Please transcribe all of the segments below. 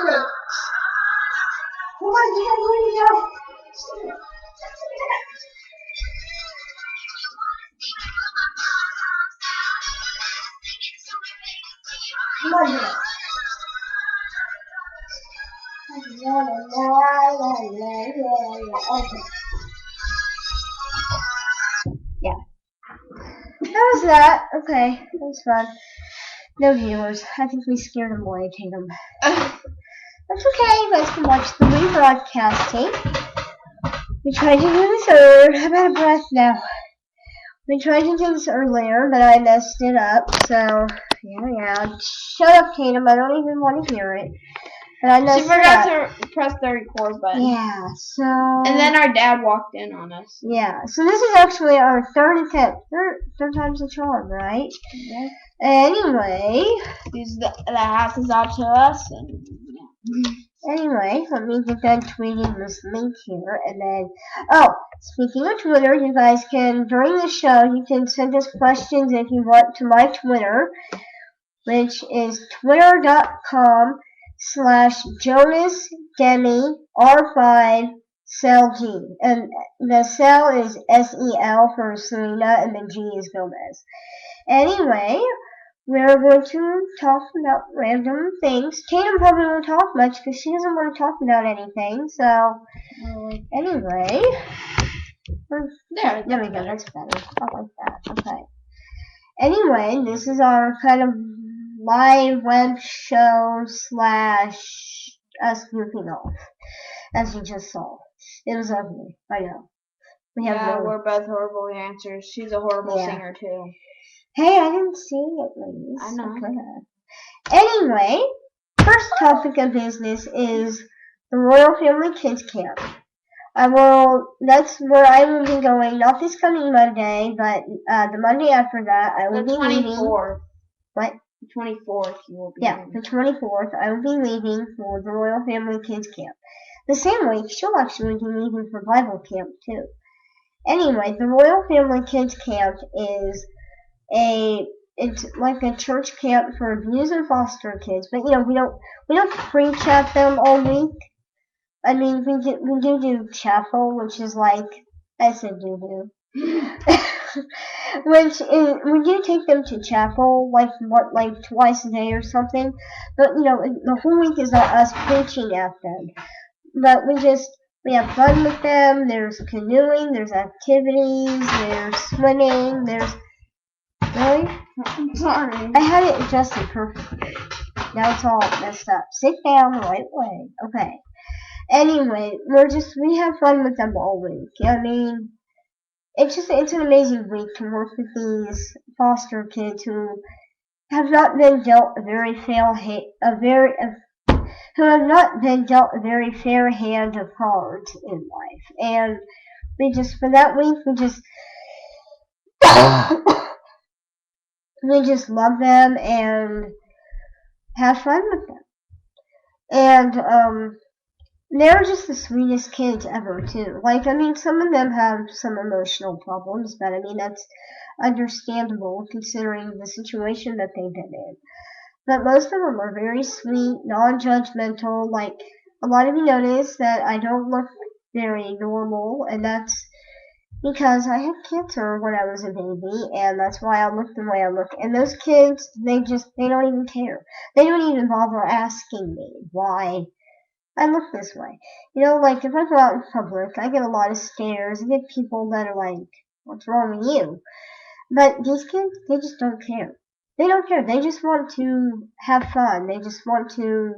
Come on, Dad, where you go? Come on, Dad. Okay. Yeah. That was that. Okay. That was fun. No viewers. I think we scared them away, Tatum. That's okay. You guys can watch the rebroadcasting. We tried to do this earlier. I'm out of breath now. We tried to do this earlier, but I messed it up. So, yeah. Shut up, Tatum. I don't even want to hear it. But I messed She forgot to press the record button. Yeah, so... And then our dad walked in on us. Yeah, so this is actually our third attempt. Third time's a charm, right? Yeah. Anyway... The house is out to us, and yeah. Anyway, let me get done tweeting this link here, and then... Oh, speaking of Twitter, you guys can, during the show, you can send us questions if you want to my Twitter, which is twitter.com/JonasDemiR5CellG. And the cell is SEL for Selena, and the G is Gomez. Anyway, we're going to talk about random things. Tatum probably won't talk much because she doesn't want to talk about anything. So, anyway. There we go. That's better. I like that. Okay. Anyway, this is our kind of live web show / us goofing off, as you just saw. It was ugly. I know. We're both horrible dancers. She's a horrible singer too. Hey, I didn't sing it, ladies. I know. Okay. Anyway, first topic of business is the Royal Family Kids Camp. That's where I will be going, not this coming Monday, but the Monday after that, I will be leaving. The 24th. What? The 24th you will be leaving. The 24th, I will be leaving for the Royal Family Kids Camp. The same week, she'll actually be leaving for Bible Camp, too. Anyway, the Royal Family Kids Camp is it's like a church camp for abused and foster kids, but we don't preach at them all week. I mean, we do chapel, which is like, I said do. Which is, we do take them to chapel, like twice a day or something. But, the whole week is not us preaching at them. But we have fun with them. There's canoeing, there's activities, there's swimming, there's... Really? I'm sorry. I had it adjusted perfectly. Now it's all messed up. Sit down the right way. Okay. Anyway, we have fun with them all week. I mean, it's an amazing week to work with these foster kids who have not been dealt a very fair hand of cards in life. And for that week, we just love them and have fun with them. And, they're just the sweetest kids ever, too. Some of them have some emotional problems, but that's understandable considering the situation that they've been in. But most of them are very sweet, non-judgmental. A lot of you notice that I don't look very normal, and that's because I had cancer when I was a baby, and that's why I look the way I look. And those kids, they don't even care. They don't even bother asking me why I look this way. If I go out in public, I get a lot of stares. I get people that are like, what's wrong with you? But these kids, they just don't care. They don't care. They just want to have fun. They just want to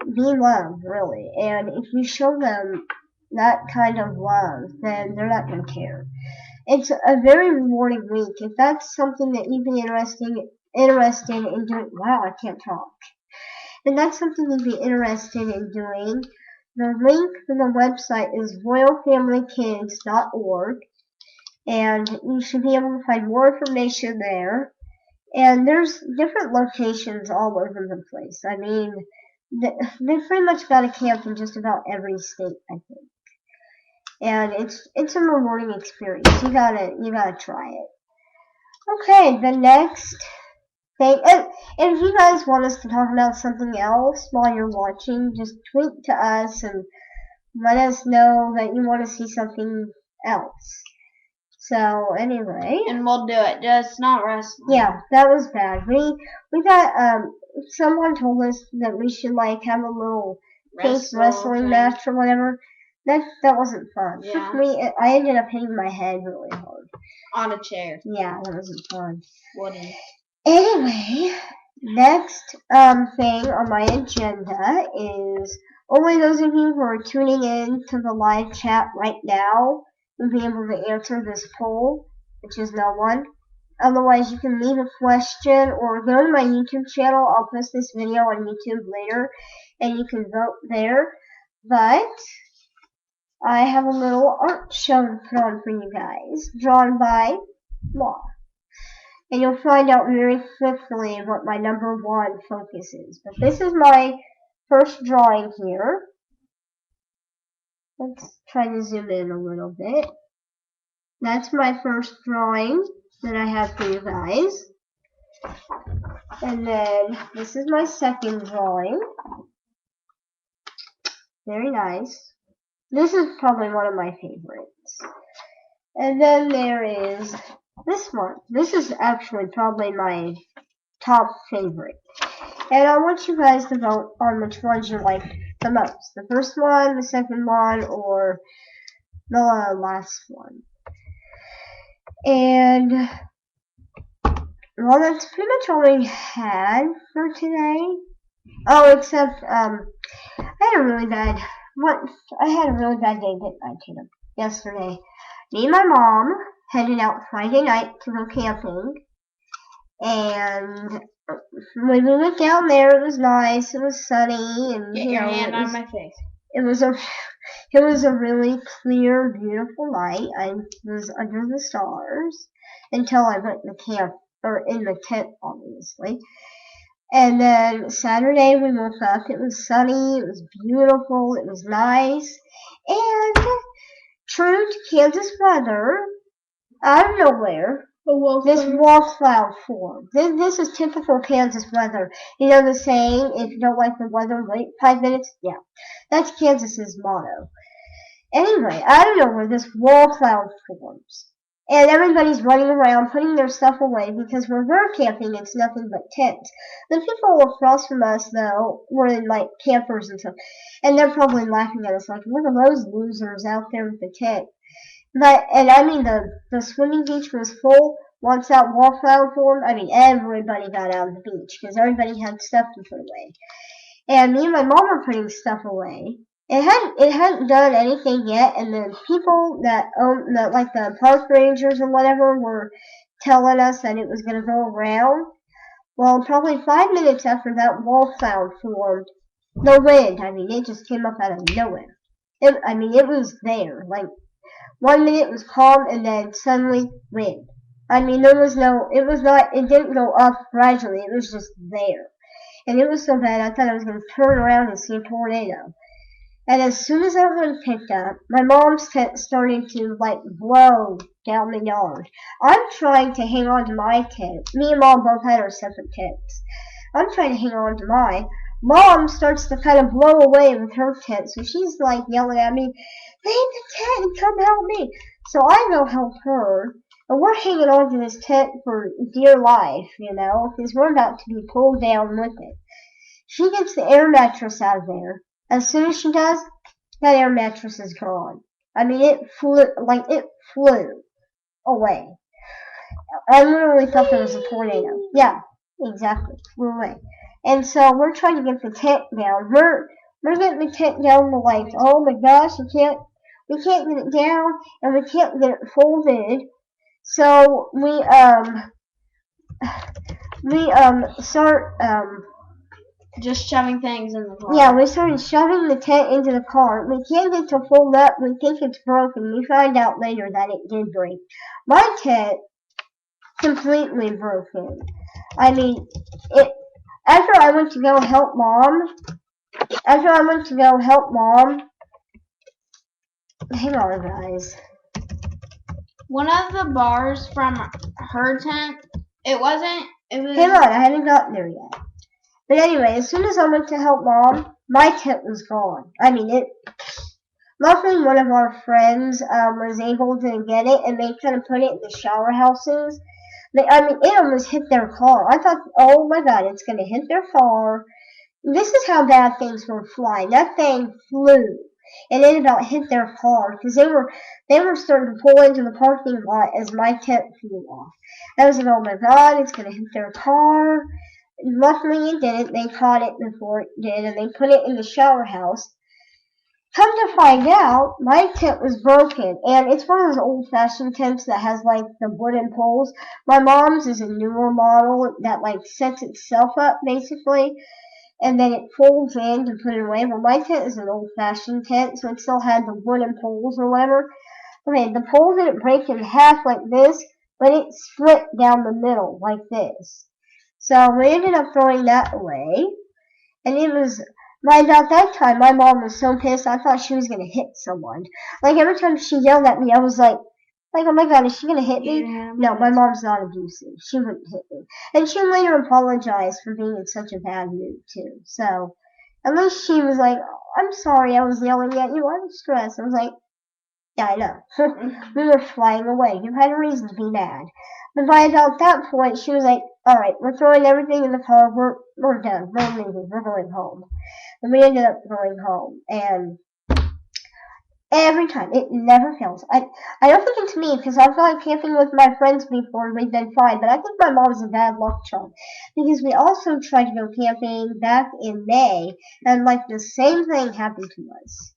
be loved, really. And if you show them that kind of love, then they're not going to care. It's a very rewarding week. If that's something that you'd be interested in doing, wow, I can't talk. And that's something you'd be interested in doing. The link for the website is royalfamilykids.org, and you should be able to find more information there. And there's different locations all over the place. I mean, they pretty much got a camp in just about every state, I think. And it's a rewarding experience. You gotta try it. Okay, the next And if you guys want us to talk about something else while you're watching, just tweet to us and let us know that you want to see something else. So anyway, and we'll do it. Just not wrestling. Yeah, that was bad. We got someone told us that we should like have a little fake wrestling match or whatever. That wasn't fun. Yeah. For me, I ended up hitting my head really hard on a chair. Yeah, that wasn't fun. Wooden. Anyway, next thing on my agenda is only those of you who are tuning in to the live chat right now will be able to answer this poll, which is no one. Otherwise, you can leave a question or go to my YouTube channel. I'll post this video on YouTube later, and you can vote there. But I have a little art show to put on for you guys, drawn by Law. And you'll find out very quickly what my number one focus is. But this is my first drawing here. Let's try to zoom in a little bit. That's my first drawing that I have for you guys. And then this is my second drawing. Very nice. This is probably one of my favorites. And then there is this one. This is actually probably my top favorite. And I want you guys to vote on which ones you like the most. The first one, the second one, or the last one. And well, that's pretty much all we had for today. Oh, except I had a really bad day, didn't I, Tatum? Yesterday. Me and my mom headed out Friday night to go camping, and when we went down there, it was nice. It was sunny, and Get your hand on my face. It was a really clear, beautiful night. I was under the stars until I went in the camp or in the tent, obviously. And then Saturday we woke up. It was sunny. It was beautiful. It was nice. And true to Kansas weather, out of nowhere, this wall cloud formed. This is typical Kansas weather. You know the saying, if you don't like the weather, wait 5 minutes? Yeah, that's Kansas's motto. Anyway, out of nowhere, this wall cloud forms. And everybody's running around, putting their stuff away, because where we're camping, it's nothing but tents. The people across from us, though, were in, like, campers and stuff. And they're probably laughing at us, like, look at those losers out there with the tent. And I mean, the swimming beach was full. Once that wall cloud formed, I mean, everybody got out of the beach, because everybody had stuff to put away. And me and my mom were putting stuff away. It hadn't done anything yet, and the people that own like the park rangers or whatever were telling us that it was going to go around. Well, probably 5 minutes after that wall cloud formed, the wind, I mean, it just came up out of nowhere. It was there. Like, 1 minute was calm, and then suddenly wind. I mean, it didn't go up gradually, it was just there. And it was so bad, I thought I was going to turn around and see a tornado. And as soon as that wind picked up, my mom's tent started to, like, blow down the yard. I'm trying to hang on to my tent. Me and Mom both had our separate tents. I'm trying to hang on to mine. Mom starts to kind of blow away with her tent, so she's, like, yelling at me, leave the tent and come help me. So I go help her, and we're hanging on to this tent for dear life, you know, because we're about to be pulled down with it. She gets the air mattress out of there. As soon as she does, that air mattress is gone. I mean, it flew away. I literally thought there was a tornado. Yeah, exactly, flew away. And so we're trying to get the tent down. We're getting the tent down. We're like, oh my gosh, we can't get it down, and we can't get it folded. So we start just shoving things in the car. Yeah, we started shoving the tent into the car. We can't get to fold up. We think it's broken. We find out later that it did break. My tent completely broken. I mean, after I went to go help Mom, hang on, guys. One of the bars from her tent, it Hang on, I haven't gotten there yet. But anyway, as soon as I went to help Mom, my tent was gone. I mean, luckily one of our friends was able to get it, and they kind of put it in the shower houses. It almost hit their car. I thought, oh my God, it's going to hit their car. This is how bad things were flying. That thing flew, and it about hit their car because they were starting to pull into the parking lot as my tent flew off. I was like, oh my God, it's going to hit their car. Luckily it didn't. They caught it before it did, and they put it in the shower house. Come to find out, my tent was broken, and it's one of those old-fashioned tents that has like the wooden poles. My mom's is a newer model that like sets itself up basically, and then it folds in to put it away. Well, my tent is an old-fashioned tent, so it still had the wooden poles or whatever. Okay, the pole didn't break in half like this, but it split down the middle like this. So we ended up throwing that away, and it was. At that time, my mom was so pissed. I thought she was gonna hit someone. Like every time she yelled at me, I was like, oh my God, is she gonna hit me? No, my mom's not abusive. She wouldn't hit me. And she later apologized for being in such a bad mood too. So at least she was like, I'm sorry, I was yelling at you. I was stressed. I was like, yeah, I know. We were flying away. You had a reason to be mad. But by about that point, she was like, all right, we're throwing everything in the car. We're done. We're leaving. We're going home. And we ended up going home. And every time, it never fails. I don't think it's me, because I've gone camping with my friends before and we've been fine. But I think my mom's a bad luck charm. Because we also tried to go camping back in May, and like the same thing happened to us.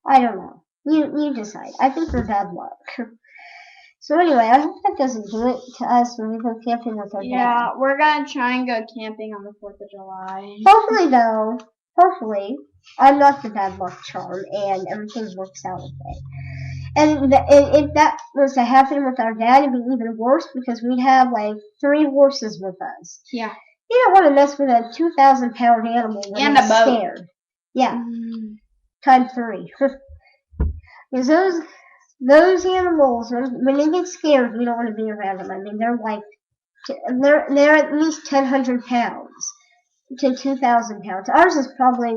I don't know. You decide. I think we're bad luck. So anyway, I hope that doesn't do it to us when we go camping with our dad. Yeah, we're gonna try and go camping on the 4th of July. Hopefully, though. Hopefully, I'm not the bad luck charm, and everything works out okay. And if that was to happen with our dad, it'd be even worse because we'd have like 3 horses with us. Yeah. You don't want to mess with a 2,000-pound animal when and it's a boat. scared. Yeah. Times 3. Because those animals, when they get scared, you don't want to be around them. I mean, they're at least 1,000 pounds to 2,000 pounds. Ours is probably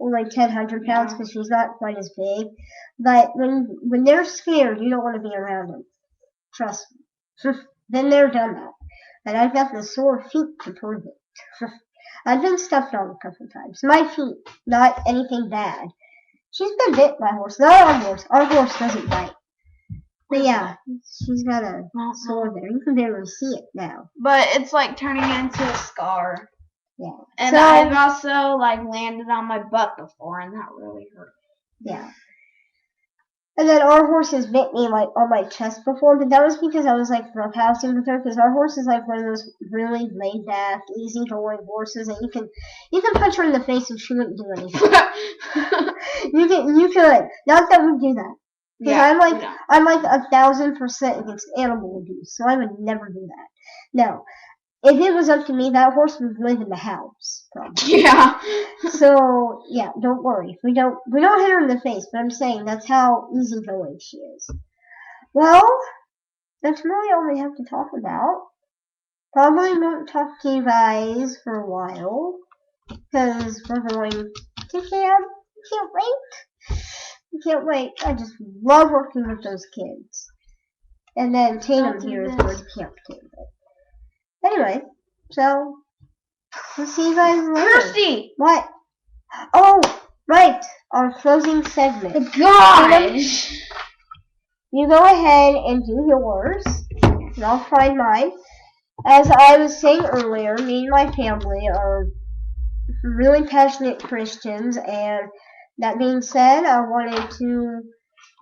only 1,000 pounds because she's not quite as big. But when they're scared, you don't want to be around them. Trust me. Then they're done that. And I've got the sore feet to prove it. I've been stepped on a couple times. My feet, not anything bad. She's been bit by a horse. Not our horse. Our horse doesn't bite. But yeah, she's got a sore there. You can barely see it now. But it's like turning into a scar. Yeah. And I've also like landed on my butt before, and that really hurt. Yeah. And then our horse has bit me like on my chest before, but that was because I was like roughhousing with her. Because our horse is like one of those really laid back, easygoing horses, and you can punch her in the face and she wouldn't do anything. You could. Not that we do that. Because I'm like 1,000% against animal abuse, so I would never do that. No. If it was up to me, that horse would live in the house. Probably. Yeah. So yeah, don't worry. We don't hit her in the face, but I'm saying that's how easygoing she is. Well, that's really all we have to talk about. Probably won't talk to you guys for a while because we're going to camp. Can't wait. Can't wait. I just love working with those kids. And then Tatum here is going to camp too. Anyway, so we'll see you guys later. Kirsty! What? Oh, right. Our closing segment. Gosh! You go ahead and do yours, and I'll find mine. As I was saying earlier, me and my family are really passionate Christians, and that being said, I wanted to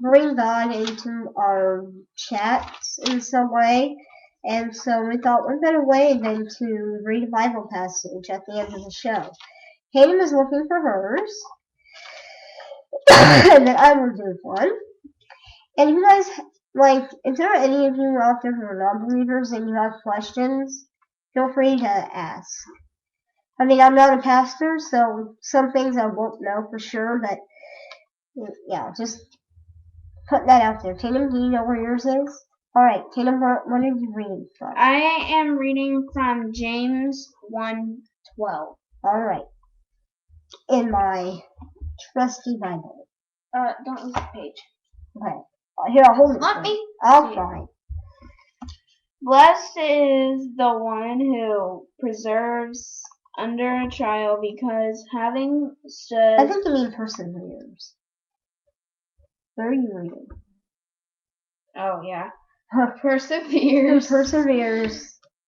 bring God into our chats in some way. And so we thought, what better way than to read a Bible passage at the end of the show. Hayden is looking for hers, and then I will do one. And if you guys, if there are any of you out there who are non-believers and you have questions, feel free to ask. I mean, I'm not a pastor, so some things I won't know for sure, but yeah, just put that out there. Tatum, do you know where yours is? Alright, Tatum, what are you reading from? I am reading from James 1:12. Alright. In my trusty Bible. Don't lose the page. Okay. Here, I'll hold it. Let me. I'll try. Blessed is the one who perseveres under trial, because having stood. I think you mean perseveres. Where are you reading? Oh, yeah. Perseveres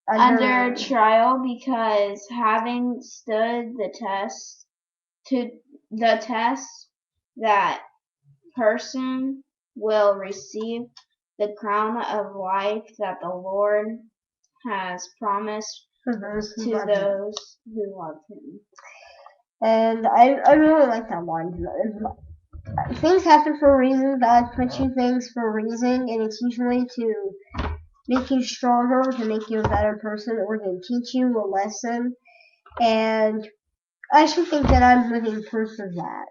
under trial, because having stood the test, that person will receive the crown of life that the Lord has promised to those who love him. And I really like that one. Things happen for a reason. God puts you things for a reason, and it's usually to make you stronger, to make you a better person, or to teach you a lesson. And I should think that I'm living proof of that.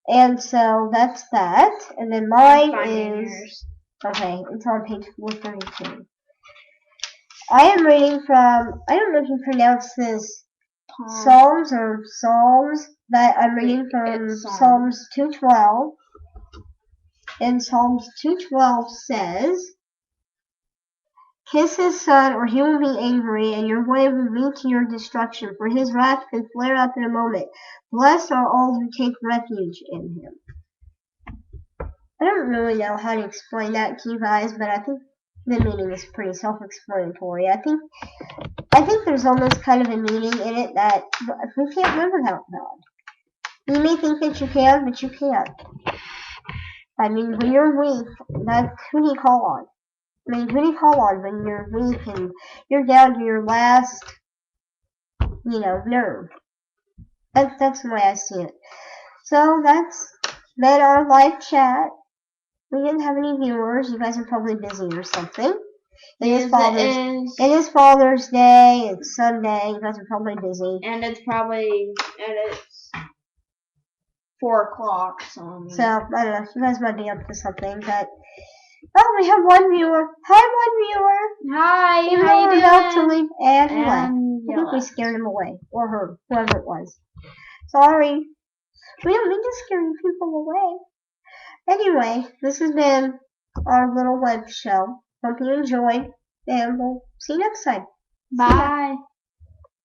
And so that's that. And then mine is okay. It's on page 432. I am reading from. I don't know if you pronounce this Psalms or Psalms. That I'm reading from Psalms 2:12. And Psalms 2:12 says, "Kiss his son, or he will be angry, and your way will lead to your destruction, for his wrath can flare up in a moment. Blessed are all who take refuge in him." I don't really know how to explain that to you guys, but I think the meaning is pretty self-explanatory. I think there's almost kind of a meaning in it that we can't live without God. You may think that you can, but you can't. I mean, when you're weak, that's who do you call on? I mean, who do you call on when you're weak and you're down to your last, nerve? That's the way I see it. So that's been our live chat. We didn't have any viewers. You guys are probably busy or something. It is Father's Day. It's Sunday. You guys are probably busy. And it's 4:00. So I don't know. You guys might be up to something, but we have one viewer. Hi, one viewer. Hi. Even how though you we're doing? about to leave, and he left. I think we scared him away, or her, whoever it was. Sorry. We don't mean to scare you people away. Anyway, this has been our little web show. Hope you enjoyed, and we'll see you next time. Bye.